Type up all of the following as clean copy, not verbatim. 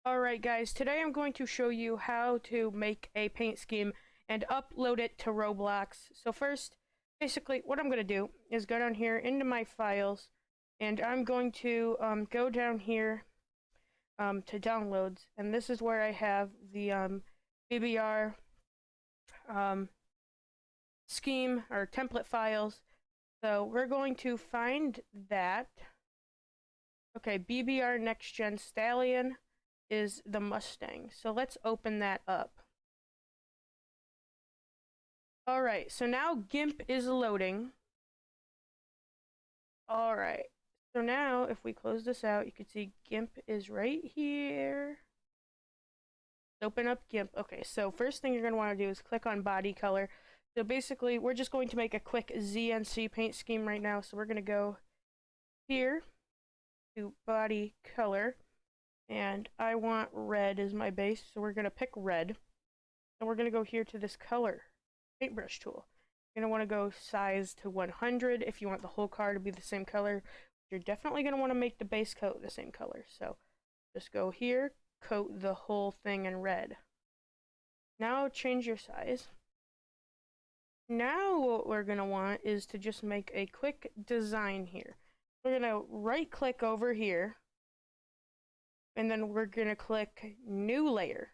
Alright guys, today I'm going to show you how to make a paint scheme and upload it to Roblox. So first, basically what I'm going to do is go down here into my files, and I'm going to go down here to downloads, and this is where I have the BBR scheme or template files. So we're going to find that. Okay, BBR Next Gen Stallion is the Mustang. So let's open that up. Alright, so now GIMP is loading. Alright, so now if we close this out, you can see GIMP is right here. Open up GIMP. Okay, so first thing you're going to want to do is click on body color. So basically, we're just going to make a quick ZNC paint scheme right now. So we're going to go here to body color, and I want red as my base, so we're going to pick red. And we're going to go here to this color paintbrush tool. You're going to want to go size to 100 if you want the whole car to be the same color. You're definitely going to want to make the base coat the same color. So just go here, coat the whole thing in red. Now change your size. Now what we're going to want is to just make a quick design here. We're going to right click over here, and then we're going to click new layer,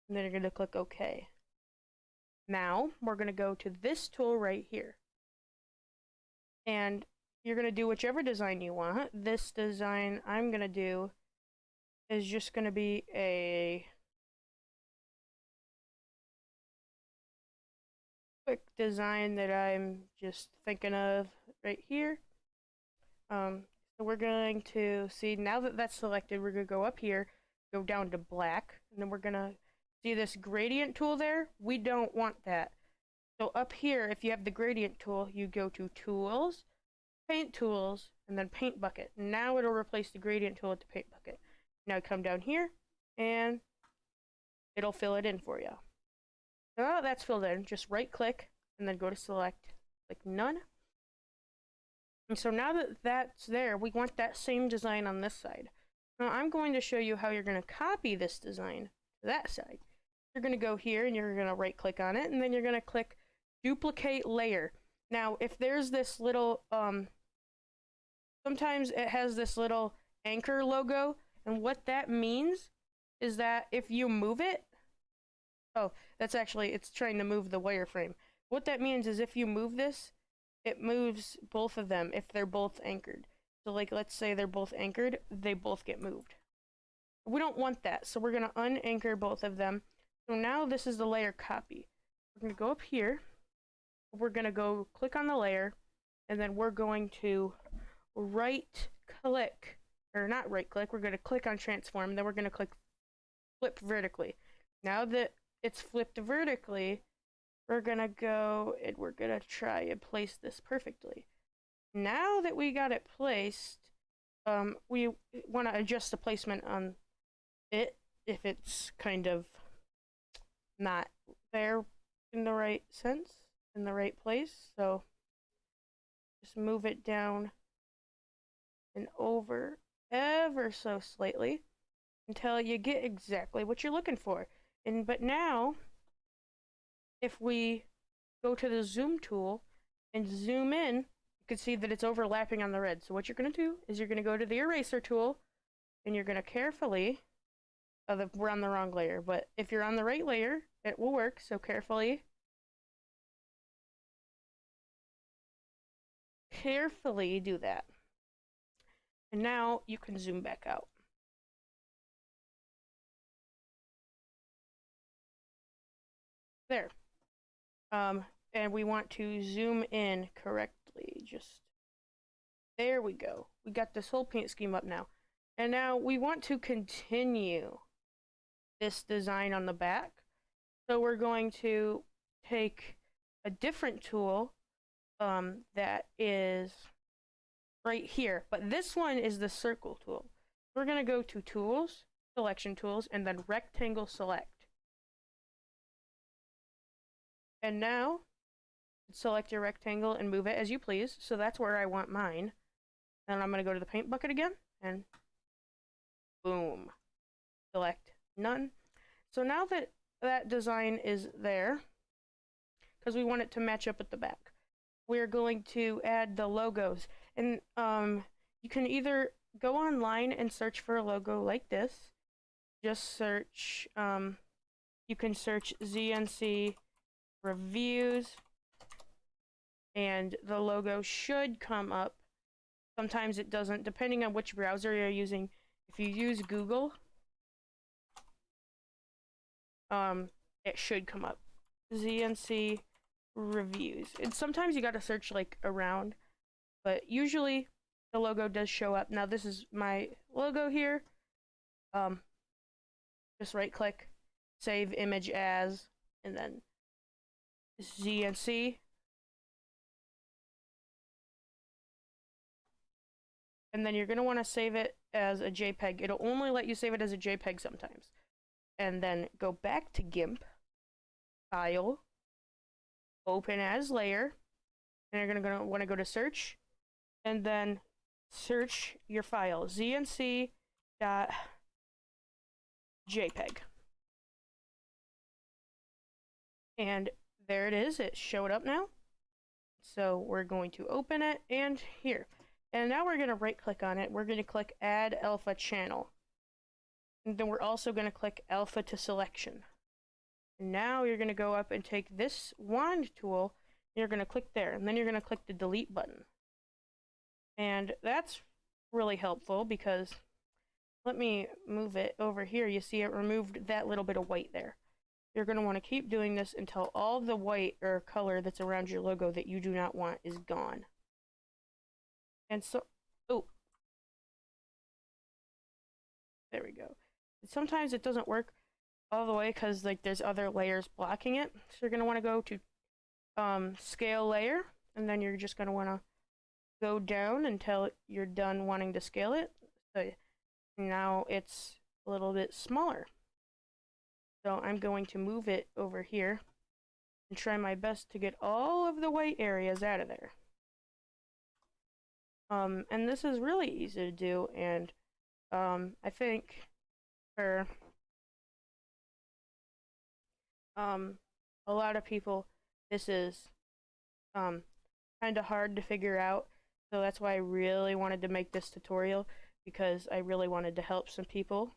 and then you're going to click OK. Now we're going to go to this tool right here, and you're going to do whichever design you want. This design I'm going to do is just going to be a quick design that I'm just thinking of right here. So we're going to see, now that that's selected, we're going to go up here, go down to black, and then we're going to see this gradient tool there. We don't want that. So up here, if you have the gradient tool, you go to Tools, Paint Tools, and then Paint Bucket. Now it'll replace the gradient tool with the Paint Bucket. Now come down here, and it'll fill it in for you. So now that's filled in, just right click, and then go to Select, click None. And so now that that's there, we want that same design on this side. Now I'm going to show you how you're going to copy this design to that side. You're going to go here, and you're going to right click on it, and then you're going to click Duplicate Layer. Now if there's this little, sometimes it has this little anchor logo, and what that means is that if you move it, oh, that's actually, it's trying to move the wireframe. What that means is if you move this, it moves both of them if they're both anchored. So like, let's say they're both anchored, they both get moved. We don't want that, so we're going to unanchor both of them. So now this is the layer copy. We're going to go up here, we're going to go click on the layer, and then we're going to right click, or not right click, we're going to click on transform, then we're going to click flip vertically. Now that it's flipped vertically, we're going to go and we're going to try and place this perfectly. Now that we got it placed, we want to adjust the placement on it if it's kind of not there in the right sense, in the right place. So just move it down and over ever so slightly until you get exactly what you're looking for. But now, if we go to the zoom tool and zoom in, you can see that it's overlapping on the red. So what you're going to do is you're going to go to the eraser tool, and you're going to carefully, we're on the wrong layer, but if you're on the right layer, it will work. So carefully do that. And now you can zoom back out. There. And we want to zoom in correctly. Just there we go. We got this whole paint scheme up now. And now we want to continue this design on the back. So we're going to take a different tool that is right here. But this one is the circle tool. We're going to go to Tools, Selection Tools, and then Rectangle Select. And now, select your rectangle and move it as you please. So that's where I want mine. And I'm going to go to the paint bucket again, and boom. select none. So now that that design is there, because we want it to match up at the back, we're going to add the logos. And you can either go online and search for a logo like this. Just search, you can search ZNC reviews, and the logo should come up. Sometimes it doesn't, depending on which browser you're using. If you use Google, it should come up. ZNC reviews. And sometimes you gotta search like around, but usually the logo does show up. Now this is my logo here. Just right click, save image as, and then ZNC. And then you're gonna want to save it as a JPEG. It'll only let you save it as a JPEG sometimes. And then go back to GIMP, File, Open as Layer, and you're gonna want to go to Search, and then search your file, znc.jpg. And there it is, it showed up now. So we're going to open it, and here. And now we're going to right click on it. We're going to click Add Alpha Channel. And then we're also going to click Alpha to Selection. And now you're going to go up and take this wand tool, and you're going to click there, and then you're going to click the Delete button. And that's really helpful because, let me move it over here. You see it removed that little bit of white there. You're going to want to keep doing this until all the white or color that's around your logo that you do not want is gone. And so, oh, there we go. Sometimes it doesn't work all the way because like there's other layers blocking it. So you're going to want to go to scale layer, and then you're just going to want to go down until you're done wanting to scale it. So now it's a little bit smaller. So I'm going to move it over here and try my best to get all of the white areas out of there. And this is really easy to do, and I think for a lot of people this is kind of hard to figure out. So that's why I really wanted to make this tutorial, because I really wanted to help some people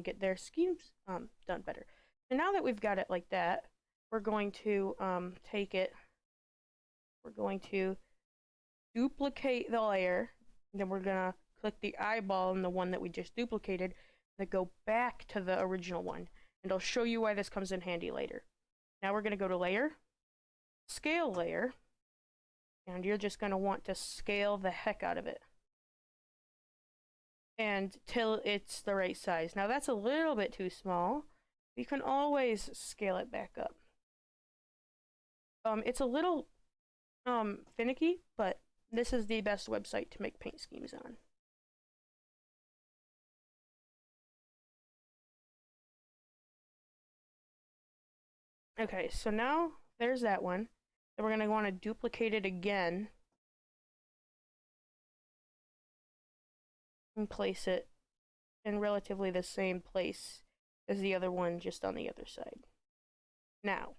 get their schemes done better. And now that we've got it like that, we're going to take it, we're going to duplicate the layer, and then we're gonna click the eyeball in the one that we just duplicated, then go back to the original one, and I'll show you why this comes in handy later. Now we're gonna go to Layer, Scale Layer, and you're just gonna want to scale the heck out of it, and till it's the right size. Now that's a little bit too small. You can always scale it back up. It's a little finicky, but this is the best website to make paint schemes on. Okay, so now there's that one. Then we're going to want to duplicate it again and place it in relatively the same place as the other one, just on the other side. Now,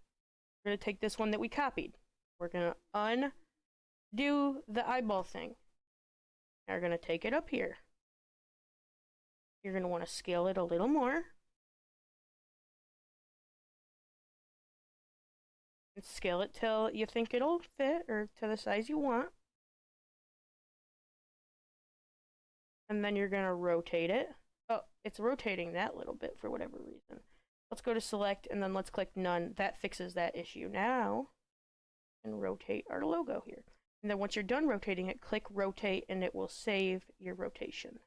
we're going to take this one that we copied. We're going to undo the eyeball thing. Now we're going to take it up here. You're going to want to scale it a little more. And scale it till you think it'll fit, or to the size you want. And then you're going to rotate it. Oh, it's rotating that little bit for whatever reason. Let's go to select, and then let's click none. That fixes that issue. Now, and rotate our logo here. And then once you're done rotating it, click rotate, and it will save your rotation.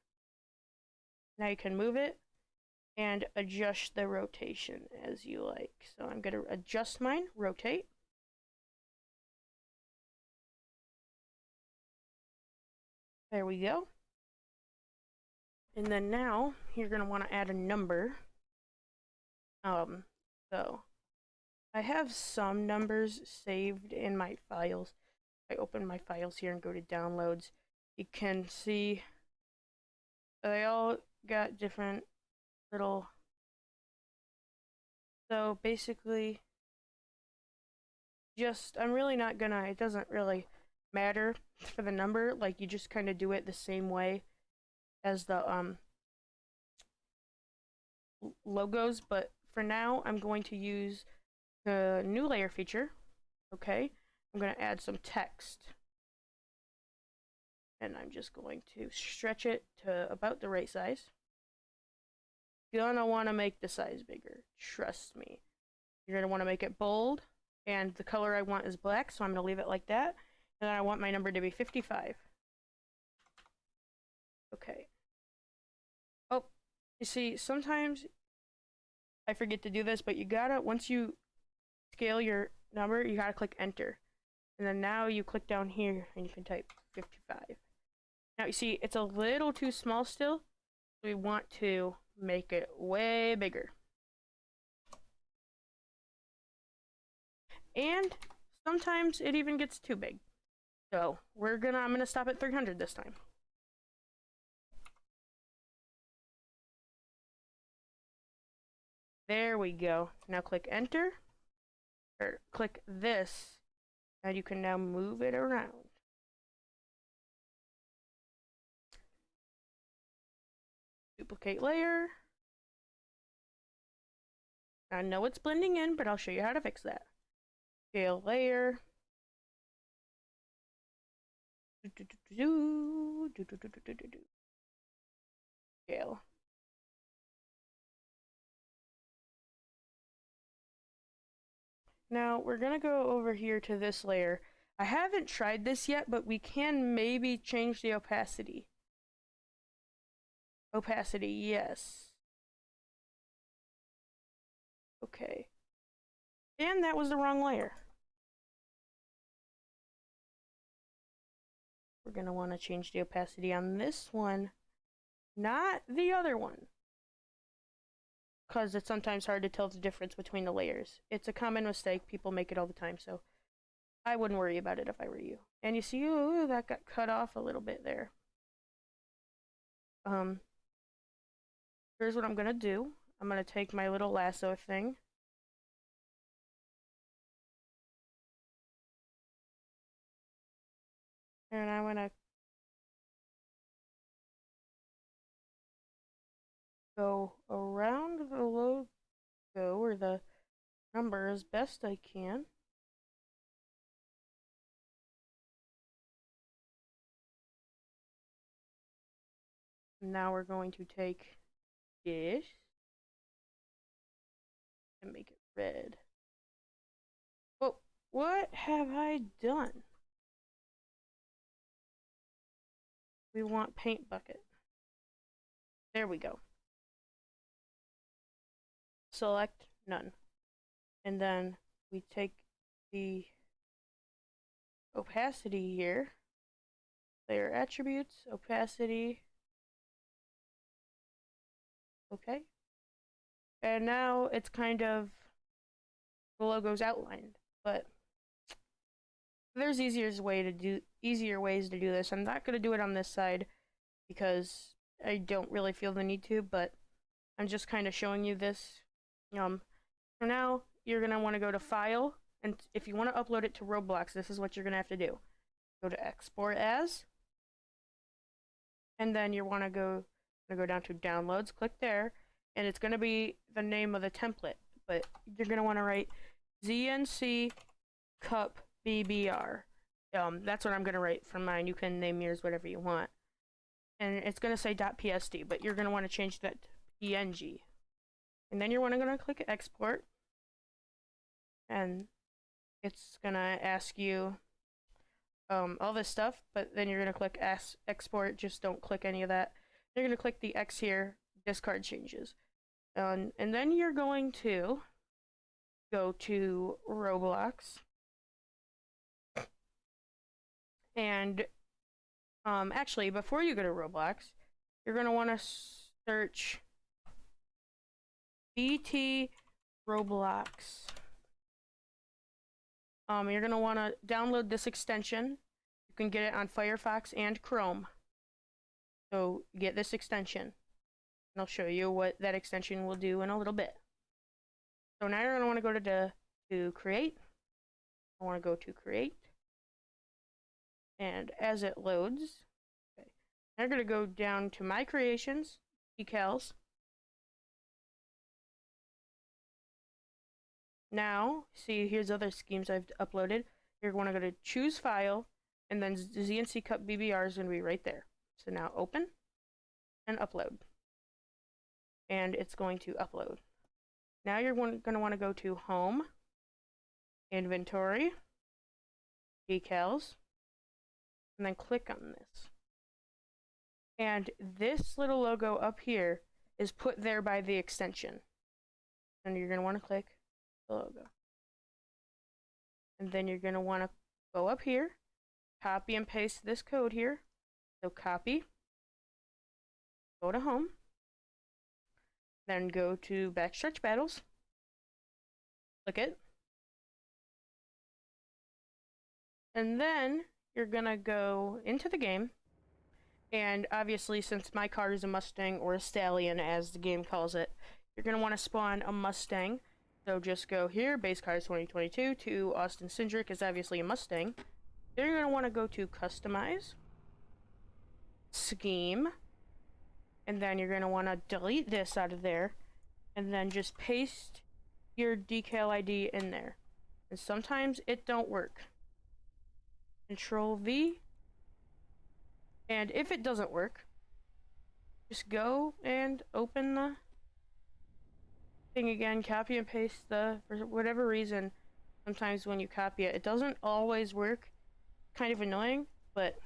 Now you can move it and adjust the rotation as you like. So I'm going to adjust mine, rotate. There we go. And then now you're going to want to add a number. So I have some numbers saved in my files. I open my files here and go to downloads. You can see they all got different little So basically, I'm really not gonna, it doesn't really matter for the number, like you just kind of do it the same way as the logos, but for now I'm going to use the new layer feature. Okay, I'm going to add some text, and I'm just going to stretch it to about the right size. You're gonna want to make the size bigger, trust me. You're gonna want to make it bold, and the color I want is black, so I'm gonna leave it like that, and then I want my number to be 55. Okay. Oh, you see, sometimes I forget to do this, but you gotta, once you scale your number, you gotta click enter. And then now you click down here and you can type 55. Now you see, it's a little too small still. We want to make it way bigger. And sometimes it even gets too big. So I'm gonna stop at 300 this time. There we go. Now click enter, or click this, and you can now move it around. Duplicate layer. I know it's blending in, but I'll show you how to fix that. Scale layer. Scale. Now we're gonna go over here to this layer. I haven't tried this yet, but we can maybe change the opacity. Opacity, yes. Okay. And that was the wrong layer. We're gonna want to change the opacity on this one, not the other one, because it's sometimes hard to tell the difference between the layers. It's a common mistake. People make it all the time, so I wouldn't worry about it if I were you. And you see, ooh, that got cut off a little bit there. Here's what I'm gonna do. I'm gonna take my little lasso thing. And I'm gonna go around the logo or the number as best I can. Now we're going to take this and make it red. Whoa, what have I done? We want paint bucket. There we go. Select none. And then we take the opacity here, layer attributes, opacity. Okay. And now it's kind of, the logo's outlined, but there's easier ways to do this. I'm not going to do it on this side because I don't really feel the need to, but I'm just kind of showing you this. For now, you're going to want to go to File, and if you want to upload it to Roblox, this is what you're going to have to do. Go to Export As, and then you want to go down to Downloads, click there, and it's going to be the name of the template, but you're going to want to write ZNC Cup BBR. That's what I'm going to write for mine. You can name yours whatever you want. And it's going to say .psd, but you're going to want to change that to PNG. And then you're going to click Export. And it's going to ask you all this stuff, but then you're going to click Export. Just don't click any of that. You're going to click the X here, discard changes. And then you're going to go to Roblox. And actually, before you go to Roblox, you're going to want to search BT Roblox. You're going to want to download this extension. You can get it on Firefox and Chrome. So get this extension. And I'll show you what that extension will do in a little bit. So now you're going to want to go to create. I want to go to create. And as it loads, okay, I'm going to go down to my creations, decals. Now, see, here's other schemes I've uploaded. You're going to go to choose file, and then ZNC Cup BBR is going to be right there. So now open and upload. And it's going to upload. Now you're going to want to go to home, inventory, decals, and then click on this. And this little logo up here is put there by the extension. And you're going to want to click the logo. And then you're going to want to go up here, copy and paste this code here. So copy, go to home, then go to backstretch battles, click it, and then you're going to go into the game. And obviously, since my car is a Mustang, or a Stallion as the game calls it, you're going to want to spawn a Mustang. So just go here, base cars 2022, to Austin Cindric is obviously a Mustang. Then you're going to want to go to customize, scheme, and then you're going to want to delete this out of there, and then just paste your decal ID in there. And sometimes it don't work. Control V. And if it doesn't work, just go and open the thing again, copy and paste for whatever reason, sometimes when you copy it, it doesn't always work. Kind of annoying, but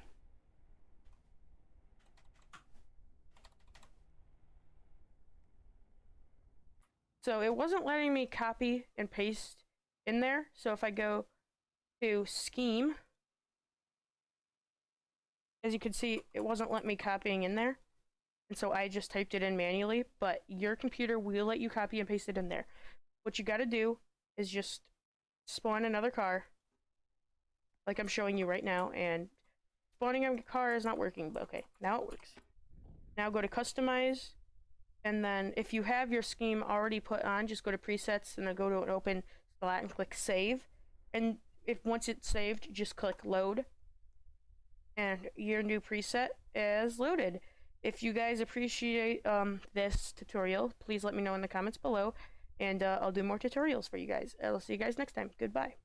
so it wasn't letting me copy and paste in there. So if I go to scheme, as you can see, it wasn't letting me copying in there. And so I just typed it in manually, but your computer will let you copy and paste it in there. What you gotta do is just spawn another car, like I'm showing you right now, and spawning a car is not working, but okay, now it works. Now go to customize, and then if you have your scheme already put on, just go to presets and then go to an open slot and click save. And if once it's saved, just click load, and your new preset is loaded. If you guys appreciate this tutorial, please let me know in the comments below, and I'll do more tutorials for you guys. I'll see you guys next time. Goodbye.